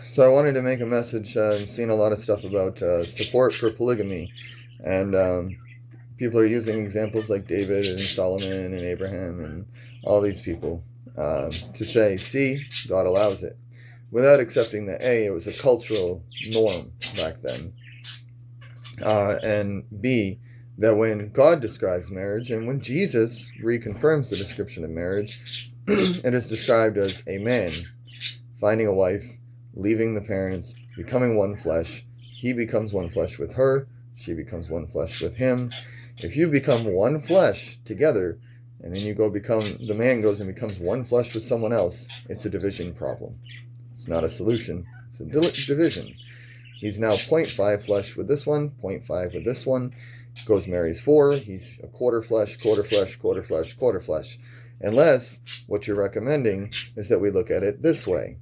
So I wanted to make a message. I've seen a lot of stuff about support for polygamy, and people are using examples like David and Solomon and Abraham and all these people to say, see, God allows it, without accepting that A, it was a cultural norm back then, and B, that when God describes marriage and when Jesus reconfirms the description of marriage, it is described as a man finding a wife, leaving the parents, becoming one flesh. He becomes one flesh with her. She becomes one flesh with him. If you become one flesh together, and then the man goes and becomes one flesh with someone else, it's a division problem. It's not a solution. It's a division. He's now 0.5 flesh with this one, 0.5 with this one. Goes marries 4. He's a quarter flesh, quarter flesh, quarter flesh, quarter flesh. Unless what you're recommending is that we look at it this way.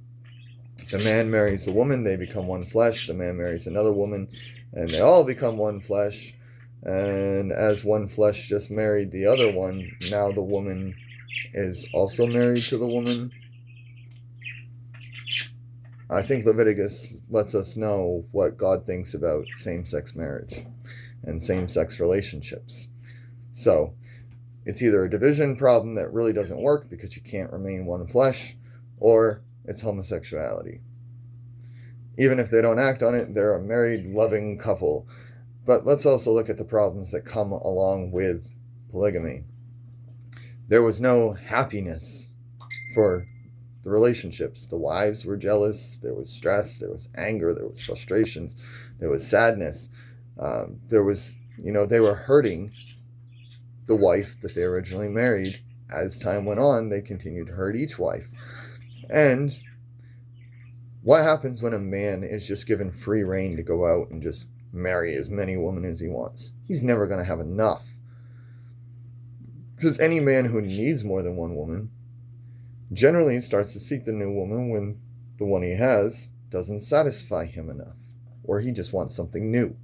The man marries the woman, they become one flesh. The man marries another woman, and they all become one flesh. And as one flesh just married the other one, now the woman is also married to the woman. I think Leviticus lets us know what God thinks about same-sex marriage and same-sex relationships. So, it's either a division problem that really doesn't work because you can't remain one flesh, or it's homosexuality. Even if they don't act on it, they're a married, loving couple. But let's also look at the problems that come along with polygamy. There was no happiness for the relationships. The wives were jealous, there was stress, there was anger, there was frustrations, there was sadness. They were hurting the wife that they originally married. As time went on, they continued to hurt each wife. And what happens when a man is just given free rein to go out and just marry as many women as he wants? He's never going to have enough. Because any man who needs more than one woman generally starts to seek the new woman when the one he has doesn't satisfy him enough, or he just wants something new,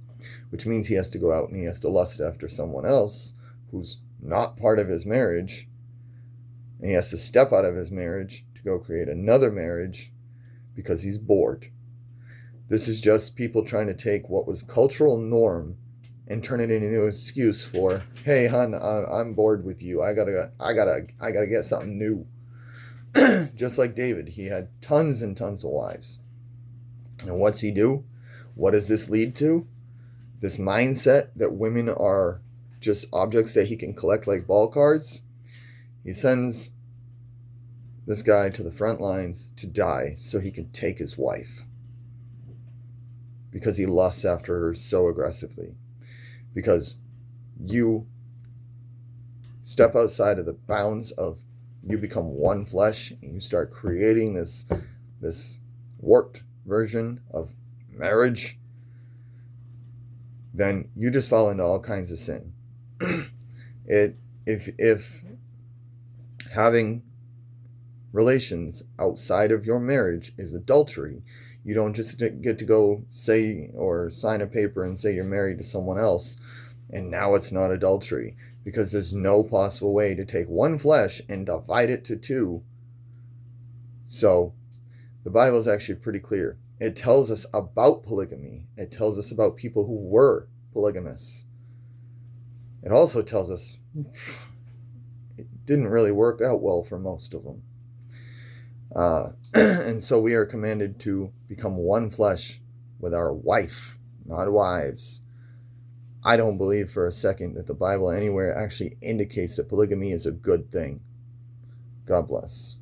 which means he has to go out and he has to lust after someone else who's not part of his marriage, and he has to step out of his marriage to go create another marriage because he's bored. This is just people trying to take what was cultural norm and turn it into an excuse for, hey, hon, I'm bored with you. I gotta get something new. Just like David, he had tons and tons of wives. And what's he do? What does this lead to? This mindset that women are just objects that he can collect like ball cards. He sends this guy to the front lines to die so he can take his wife. Because he lusts after her so aggressively. Because you step outside of the bounds of you become one flesh and you start creating this warped version of marriage, then you just fall into all kinds of sin. If having relations outside of your marriage is adultery, you don't just get to go say or sign a paper and say you're married to someone else and now it's not adultery, because there's no possible way to take one flesh and divide it to two. So the Bible is actually pretty clear. It tells us about polygamy. It tells us about people who were polygamists. It also tells us it didn't really work out well for most of them. And so we are commanded to become one flesh with our wife, not wives. I don't believe for a second that the Bible anywhere actually indicates that polygamy is a good thing. God bless.